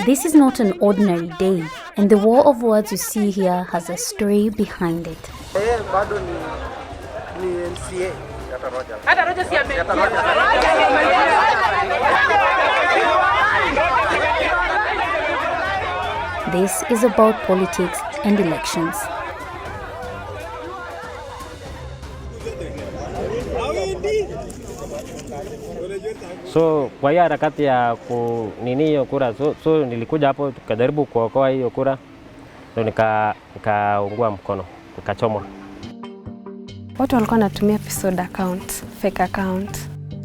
This is not an ordinary day, and the war of words you see here has a story behind it. This is about politics and elections. So kwa hiyo harakati ya kunini hiyo kura, so nilikuja hapo tukajaribu kuokoa hiyo kura, ndio nikaungua mkono, nikachomwa. Watu walikuwa wanatumia episode account, fake account.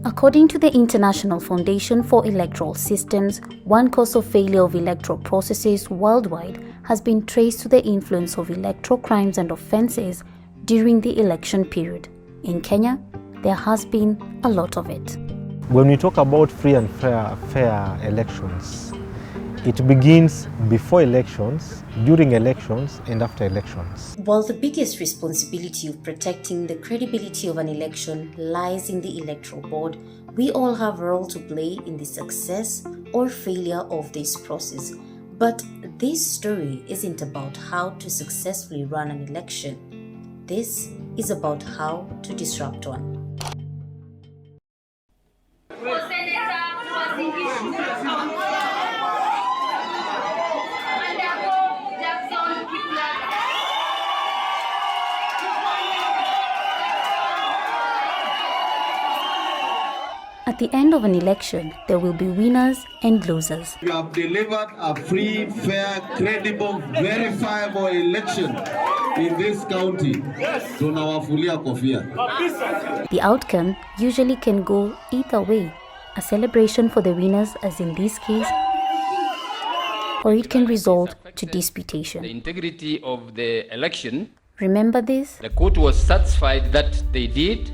According to the International Foundation for Electoral Systems, one cause of failure of electoral processes worldwide has been traced to the influence of electoral crimes and offenses during the election period. In Kenya, there has been a lot of it. When we talk about free and fair elections, it begins before elections, during elections, and after elections. While the biggest responsibility of protecting the credibility of an election lies in the electoral board, we all have a role to play in the success or failure of this process. But this story isn't about how to successfully run an election. This is about how to disrupt one. At the end of an election, there will be winners and losers. You have delivered a free, fair, credible, verifiable election in this county. Tunawafulia kofia. The outcome usually can go either way. A celebration for the winners, as in this case, or it can result to disputation. The integrity of the election. Remember this? The court was satisfied that they did,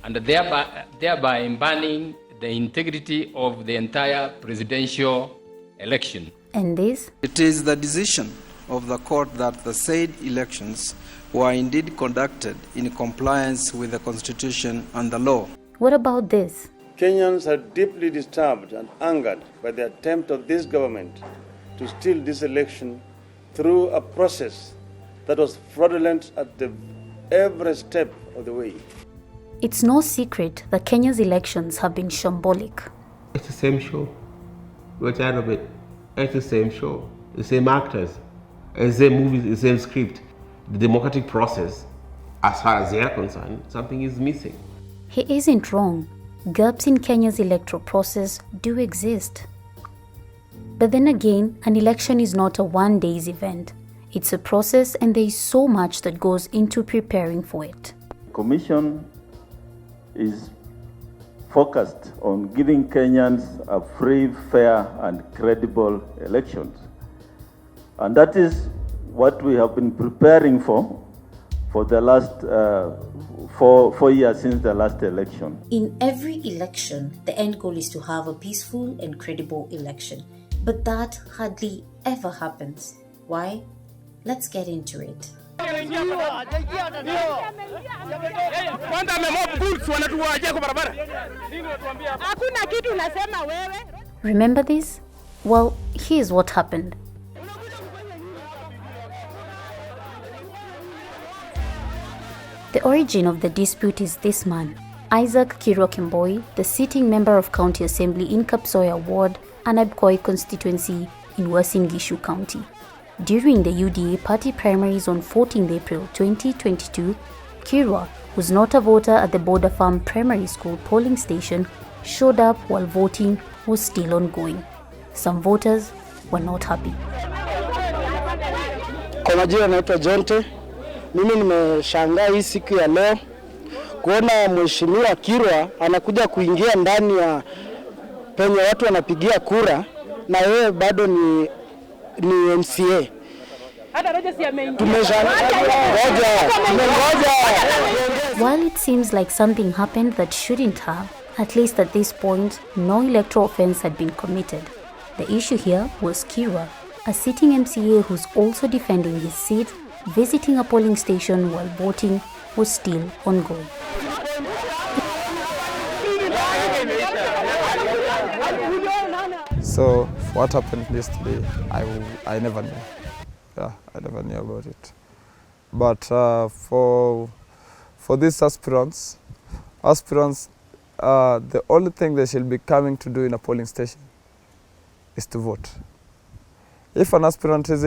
and thereby banning the integrity of the entire presidential election. And this? It is the decision of the court that the said elections were indeed conducted in compliance with the Constitution and the law. What about this? Kenyans are deeply disturbed and angered by the attempt of this government to steal this election through a process that was fraudulent at every step of the way. It's no secret that Kenya's elections have been shambolic. It's the same show. We're tired of it. It's the same show. The same actors. The same movies, the same script. The democratic process, as far as they are concerned, something is missing. He isn't wrong. Gaps in Kenya's electoral process do exist. But then again, an election is not a one-day event. It's a process, and there is so much that goes into preparing for it. Commission is focused on giving Kenyans a free, fair, and credible elections. And that is what we have been preparing for the last 4 years since the last election. In every election, the end goal is to have a peaceful and credible election. But that hardly ever happens. Why? Let's get into it. Remember this? Well, here's what happened. The origin of the dispute is this man, Isaac Kirokemboi, the sitting member of County Assembly in Kapsoya Ward, Anabkoi constituency in Uasin Gishu County. During the UDA party primaries on 14 April 2022, Kirwa, who's not a voter at the Border Farm Primary School polling station, showed up while voting was still ongoing. Some voters were not happy. Kwa majina naitwa Jonte. Mimi nimeshangaa hii siku ya leo kuona mheshimiwa Kirwa anakuja kuingia ndani ya penye watu wanapigia kura na yeye bado ni MCA. While it seems like something happened that shouldn't have, at least at this point, no electoral offense had been committed. The issue here was Kirwa, a sitting MCA who's also defending his seat visiting a polling station while voting was still ongoing. So what happened yesterday, I never knew. Yeah, I never knew about it. But for these aspirants, the only thing they should be coming to do in a polling station is to vote. If an aspirant is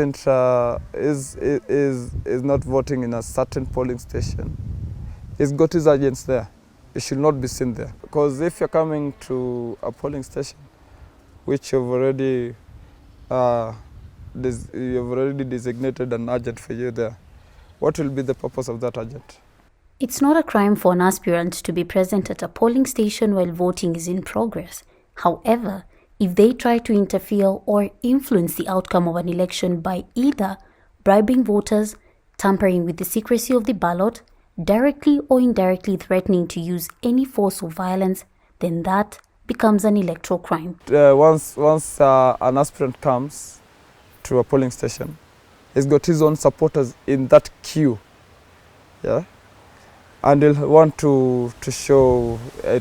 not voting in a certain polling station, he's got his agents there. He should not be seen there. Because if you're coming to a polling station, which you've already designated an agent for you there, what will be the purpose of that agent? It's not a crime for an aspirant to be present at a polling station while voting is in progress. However, if they try to interfere or influence the outcome of an election by either bribing voters, tampering with the secrecy of the ballot, directly or indirectly threatening to use any force or violence, then that becomes an electoral crime. Once an aspirant comes to a polling station, he's got his own supporters in that queue, yeah, and he'll want to show, he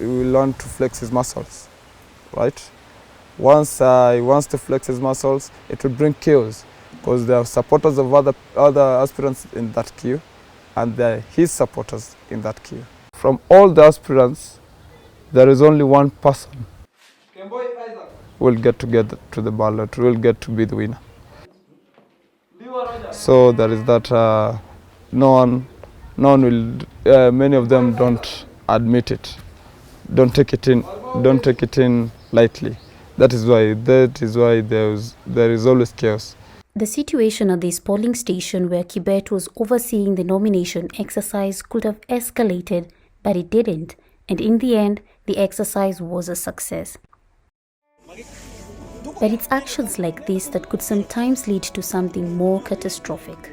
will want to flex his muscles, right? Once he wants to flex his muscles, it will bring chaos, because there are supporters of other aspirants in that queue, and there are his supporters in that queue. From all the aspirants, there is only one person who will get together to the ballot, who will get to be the winner. So there is that no one will, many of them don't admit it, don't take it in lightly. That is why there is always chaos. The situation at this polling station where Kibet was overseeing the nomination exercise could have escalated, but it didn't, and in the end, the exercise was a success. But it's actions like this that could sometimes lead to something more catastrophic.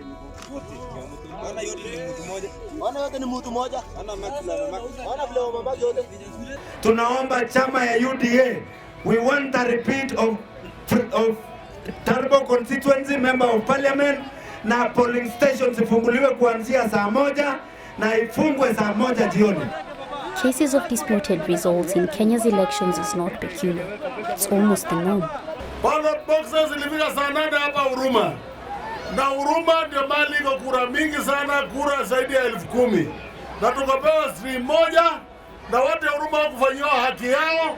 Tunaomba chama ya UDA, we want a repeat of Turbo constituency member of parliament, na polling stations ifunguliwe kuanzia saa 1 na ifungwe saa 1 jioni. Cases of disputed results in Kenya's elections is not peculiar. It's almost the norm. Ballot boxes ilifika saa 8 hapa Huruma. Na Huruma ndio mali iko kura mingi sana, kura zaidi ya 10,000. Na tukapewa stream moja na watu wa Huruma hawakufanyiwa haki yao.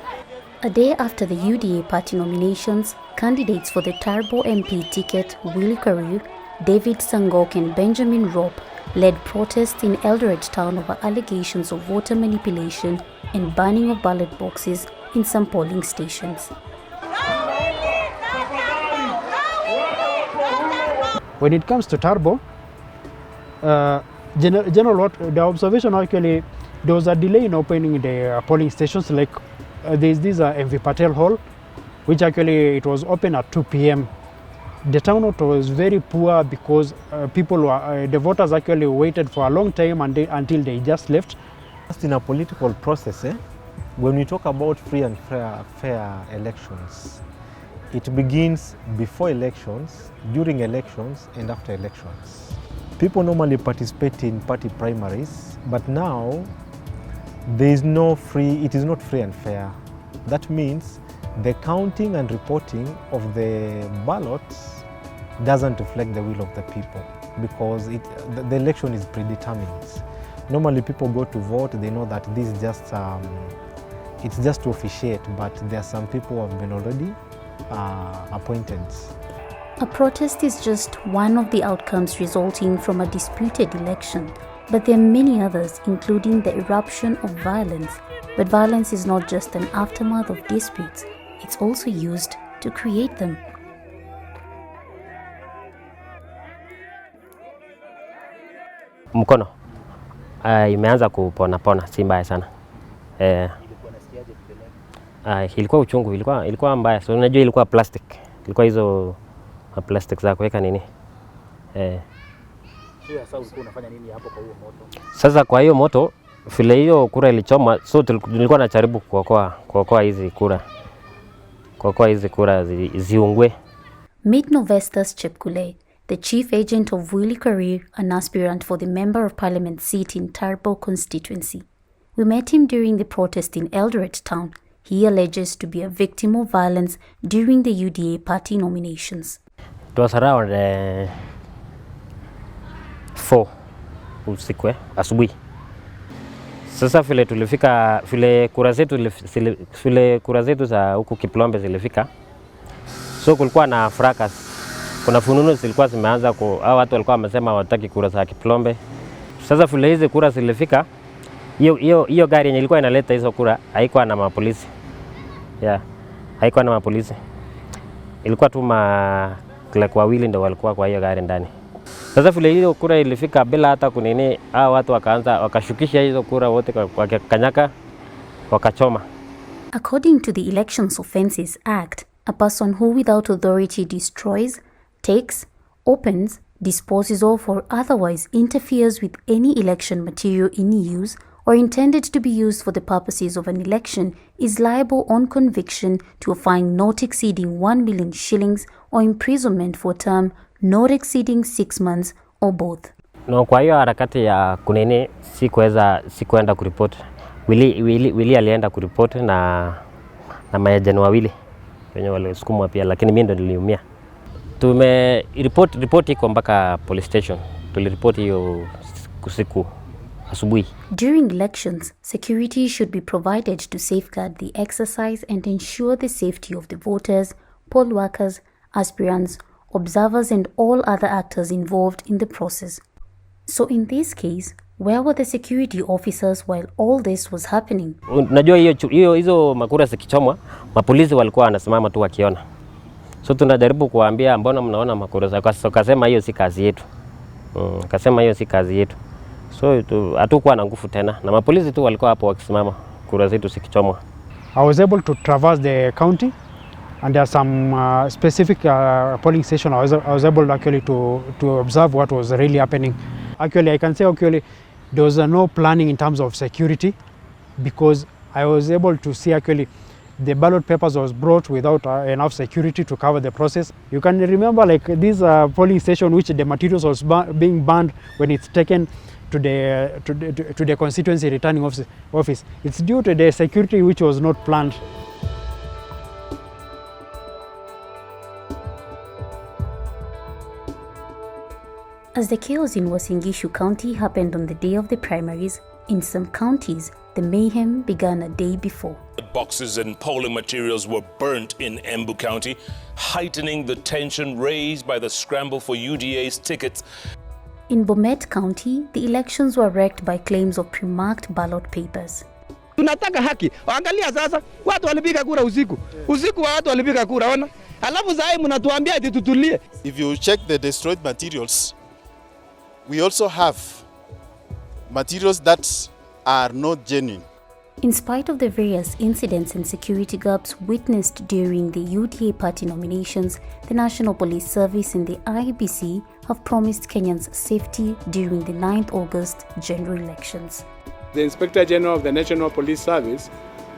A day after the UDA party nominations, candidates for the Turbo MP ticket, Willie Karu, David Sangok and Benjamin Rop, led protests in Eldoret town over allegations of voter manipulation and burning of ballot boxes in some polling stations. When it comes to Turbo, the observation actually, there was a delay in opening the polling stations. Like there's this MV Patel Hall, which actually it was open at 2 p.m. The turnout was very poor because the voters actually waited for a long time until they just left. In a political process, when we talk about free and fair elections, it begins before elections, during elections, and after elections. People normally participate in party primaries, but now it is not free and fair. That means the counting and reporting of the ballots doesn't reflect the will of the people, because the election is predetermined. Normally people go to vote, they know that this is just it's just to officiate, but there are some people who have been already appointed. A protest is just one of the outcomes resulting from a disputed election, but there are many others, including the eruption of violence. But violence is not just an aftermath of disputes, it's also used to create them. Mkono imeanza kupona, si mbaya sana. Ilikuwa uchungu, ilikuwa mbaya. So unajua ilikuwa plastic. Ilikuwa hizo plastic za kuweka nini? Sasa ulikuwa unafanya nini hapo kwa hiyo moto? Sasa kwa hiyo moto, vile hiyo kura ilichoma, so nilikuwa najaribu kuokoa hizi kura. Kuokoa hizi kura ziungwe. Meet Novestus Chepkule, the chief agent of Willie Career, an aspirant for the Member of Parliament seat in Turbo constituency. We met him during the protest in Eldoret town. He alleges to be a victim of violence during the UDA party nominations. It was around 4 usiku asubuhi. Sasa vile tulifika, vile kura zetu za huku Kiplombe zilifika, so kulikuwa na fracas. Kuna fununu zilikuwa zimeanza hao watu walikuwa wamesema hawataki kura za Kiplombe. Sasa vile hizi kura zilifika, hiyo gari yenye ilikuwa inaleta hizo kura haikuwa na mapolisi. Haikuwa na mapolisi. Ilikuwa tu wawili ndio walikuwa kwa hiyo gari ndani. Sasa vile hiyo kura ilifika bila hata kunini, hao watu wakaanza wakashukisha hizo kura wote wakakanyaka wakachoma. According to the Elections Offences Act, a person who without authority destroys, takes, opens, disposes of or otherwise interferes with any election material in use or intended to be used for the purposes of an election is liable on conviction to a fine not exceeding 1 million shillings or imprisonment for a term not exceeding 6 months or both. No, kwa hiyo harakati ya kunini sikuenda kuripoti. Willy alienda kuripoti na maagent wawili wenye walisukumwa pia, lakini mimi ndo niliumia. Report iko mpaka police station. Tuliripoti hiyo usiku asubuhi. During elections, security should be provided to safeguard the exercise and ensure the safety of the voters, poll workers, aspirants, observers and all other actors involved in the process. So in this case, where were the security officers while all this was happening? Unajua hizo makura zikichomwa, mapolisi walikuwa wanasimama tu wakiona. So tunajaribu kuwaambia mbona mnaona makura zako, akasema hiyo si kazi yetu. Akasema hiyo si kazi yetu. So hatukuwa na nguvu tena na mapolisi tu walikuwa hapo wakisimama kura zetu zikichomwa. I was able to traverse the county and there are some specific polling station I was able actually to observe what was really happening. Actually, I can say there was no planning in terms of security because I was able to see actually the ballot papers was brought without enough security to cover the process. You can remember like this polling station which the materials was being burned when it's taken to the constituency returning office. It's due to the security which was not planned. As the chaos in Uasin Gishu County happened on the day of the primaries, in some counties, the mayhem began a day before. Boxes and polling materials were burnt in Embu County, heightening the tension raised by the scramble for UDA's tickets. In Bomet County, the elections were wrecked by claims of pre-marked ballot papers. Tunataka haki. Angalia sasa, watu walipiga kura usiku. Usiku watu walipiga kura, ona. Alafu sasa mnatuambia eti tutulie. If you check the destroyed materials, we also have materials that are not genuine. In spite of the various incidents and security gaps witnessed during the UDA party nominations, the National Police Service and the IEBC have promised Kenyans safety during the 9th August general elections. The Inspector General of the National Police Service,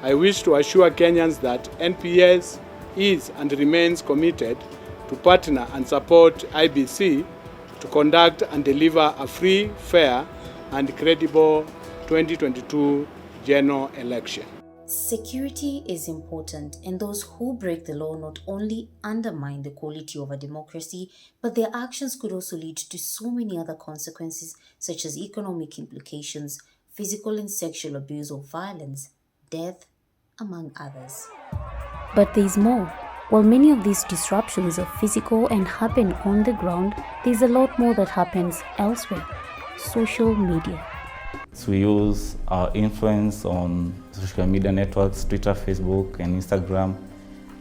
I wish to assure Kenyans that NPS is and remains committed to partner and support IEBC to conduct and deliver a free, fair and credible 2022 general election. Security is important, and those who break the law not only undermine the quality of a democracy, but their actions could also lead to so many other consequences such as economic implications, physical and sexual abuse or violence, death, among others. But there is more. While many of these disruptions are physical and happen on the ground, there is a lot more that happens elsewhere. Social media. So we use our influence on social media networks, Twitter, Facebook, and Instagram,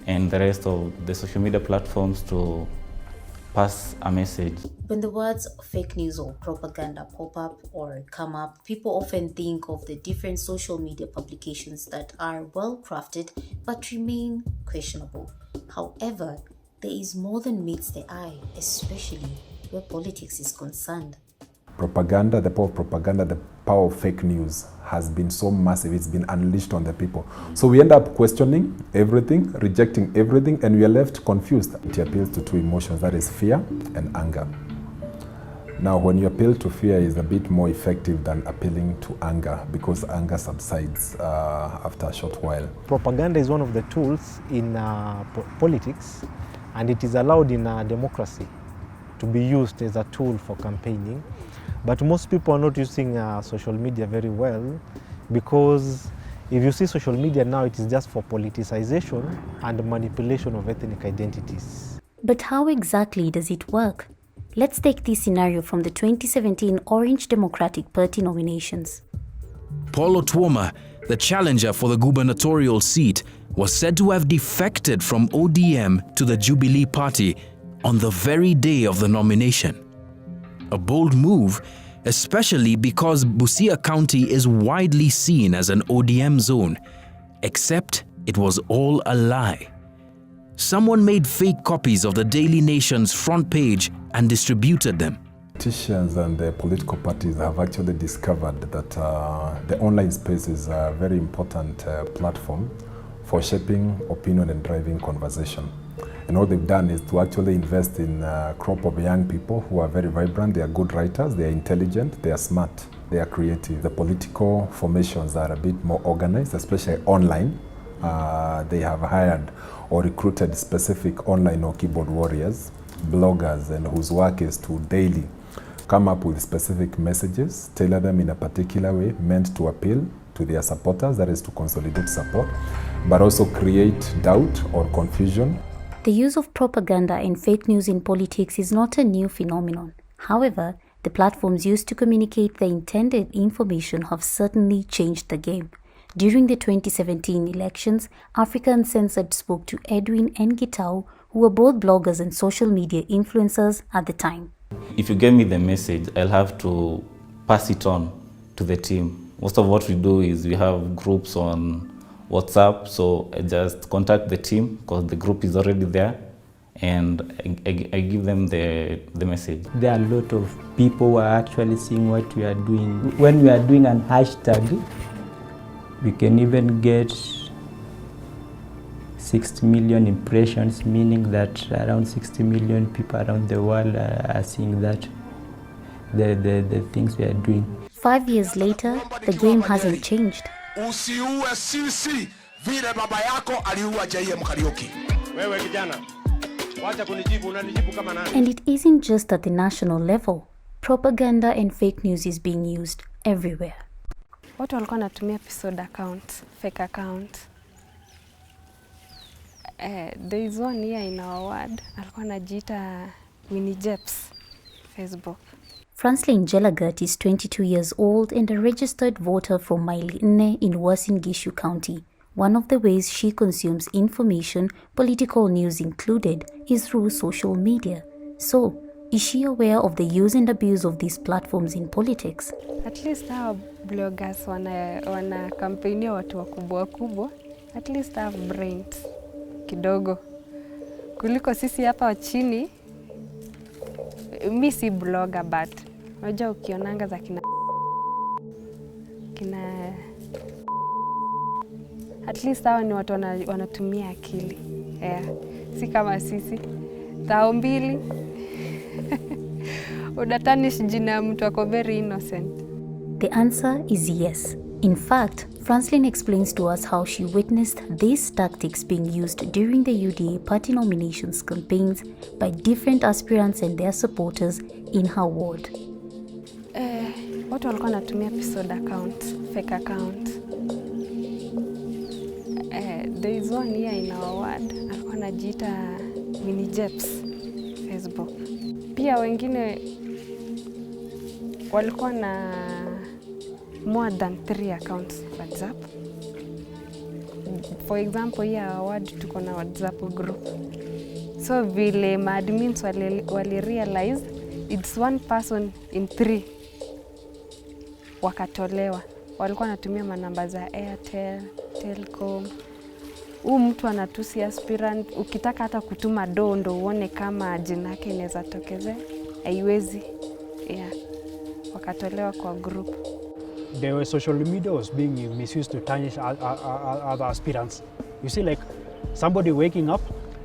and the rest of the social media platforms to pass a message. When the words fake news or propaganda pop up or come up, people often think of the different social media publications that are well crafted but remain questionable. However, there is more than meets the eye, especially where politics is concerned. Propaganda, the power of propaganda, the power of fake news has been so massive, it's been unleashed on the people. So we end up questioning everything, rejecting everything, and we are left confused. It appeals to two emotions, that is fear and anger. Now, when you appeal to fear is a bit more effective than appealing to anger, because anger subsides after a short while. Propaganda is one of the tools in politics, and it is allowed in a democracy to be used as a tool for campaigning. But most people are not using social media very well, because if you see social media now, it is just for politicization and manipulation of ethnic identities. But how exactly does it work? Let's take this scenario from the 2017 Orange Democratic Party nominations. Paul Otuoma, the challenger for the gubernatorial seat, was said to have defected from ODM to the Jubilee Party on the very day of the nomination. A bold move, especially because Busia County is widely seen as an ODM zone, except it was all a lie. Someone made fake copies of the Daily Nation's front page and distributed them. Politicians and the political parties have actually discovered that the online space is a very important platform for shaping opinion and driving conversation. And what they've done is to actually invest in a crop of young people who are very vibrant, they are good writers, they are intelligent, they are smart, they are creative. The political formations are a bit more organized, especially online. They have hired or recruited specific online or keyboard warriors, bloggers, and whose work is to daily come up with specific messages, tailor them in a particular way, meant to appeal to their supporters, that is to consolidate support, but also create doubt or confusion. The use of propaganda and fake news in politics is not a new phenomenon. However, the platforms used to communicate the intended information have certainly changed the game. During the 2017 elections, Africa Uncensored spoke to Edwin and Gitau, who were both bloggers and social media influencers at the time. If you give me the message, I'll have to pass it on to the team. Most of what we do is we have groups on WhatsApp, so I just contact the team because the group is already there, and I give them the message. There are a lot of people who are actually seeing what we are doing. When we are doing an hashtag, we can even get 60 million impressions, meaning that around 60 million people around the world are seeing that, the things we are doing. 5 years later, the game hasn't changed. Usiue sisi vile baba yako aliua JM Kariuki. Wewe kijana, wacha kunijibu, unanijibu kama nani? And it isn't just at the national level. Propaganda and fake news is being used everywhere. Watu walikuwa wanatumia episode account, fake account. There is one here in our ward, alikuwa anajiita Winnie Jeps, Facebook. Franslin Jelagat is 22 years old and a registered voter from Mailine in Uasin Gishu County. One of the ways she consumes information, political news included, is through social media. So, is she aware of the use and abuse of these platforms in politics? At least our bloggers wana kampenia watu wakubwa. At least have brains kidogo. Kuliko sisi hapa wachini, mi si blogger but unajua ukionanga za kina at least hawa ni watu wanatumia akili. Yeah. Si kama sisi. Tao mbili. Udatanish jina mtu ako very innocent. The answer is yes. In fact, Franslin explains to us how she witnessed these tactics being used during the UDA party nominations campaigns by different aspirants and their supporters in her ward. Watu walikuwa wanatumia episode account, fake account. There is one here in our ward, alikuwa anajiita Winnie Jeps, Facebook. Pia wengine walikuwa na more than 3 accounts WhatsApp. For example, here our ward tuko na WhatsApp group. So vile admins wali realize it's one person in 3 wakatolewa. Walikuwa wanatumia manamba za Airtel, Telcom. Mtu anatusi aspirant, ukitaka hata kutuma ndo uone kama jina yake inaweza tokezea, haiwezi. Yeah. wakatolewa kwa group. The social media was being misused to tarnish other aspirants. You see, like somebody waking up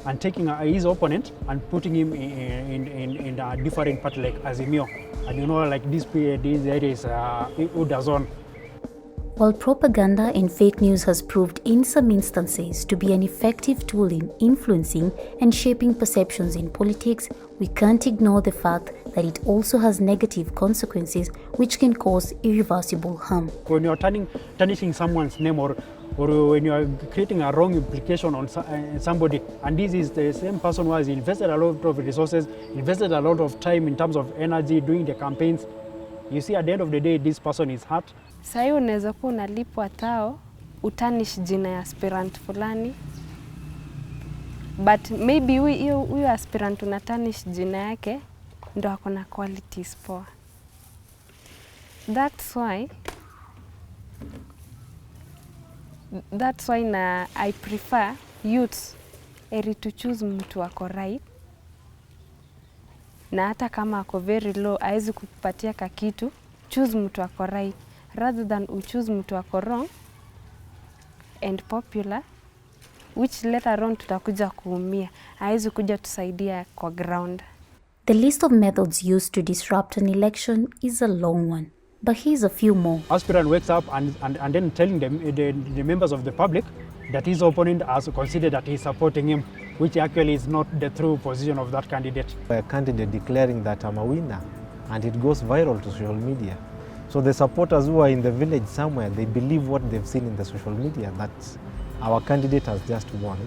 and taking his opponent and putting him in a different party like Azimio. And you know, like this is Udazon. While propaganda and fake news has proved in some instances to be an effective tool in influencing and shaping perceptions in politics, we can't ignore the fact that it also has negative consequences which can cause irreversible harm. When you're tarnishing someone's name or when you are creating a wrong implication on somebody, and this is the same person who has invested a lot of resources, invested a lot of time in terms of energy doing the campaigns, you see at the end of the day this person is hurt. Sasa unaweza kuwa unalipwa tao utanish jina ya aspirant fulani, but maybe huyo aspirant unatanish jina yake ndo ako na qualities poa. That's why na I prefer youths eri to choose mtu ako right, na hata kama ako very low haizi kukupatia kakitu, choose mtu ako right rather than choose mtu ako wrong and popular, which later on tutakuja kuumia, haizi kuja tusaidia kwa ground. The list of methods used to disrupt an election is a long one, but here's a few more. Aspirant wakes up and then telling the members of the public that his opponent has considered that he's supporting him, which actually is not the true position of that candidate. A candidate declaring that I'm a winner, and it goes viral to social media. So the supporters who are in the village somewhere, they believe what they've seen in the social media, that our candidate has just won.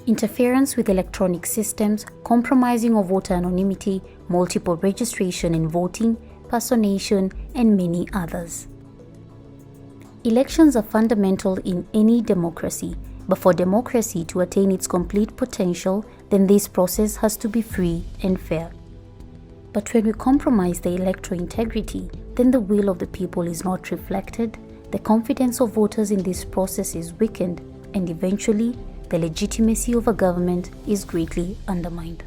Interference with electronic systems, compromising of voter anonymity, multiple registration and voting, personation, and many others. Elections are fundamental in any democracy, but for democracy to attain its complete potential, then this process has to be free and fair. But when we compromise the electoral integrity, then the will of the people is not reflected, the confidence of voters in this process is weakened, and eventually, the legitimacy of a government is greatly undermined.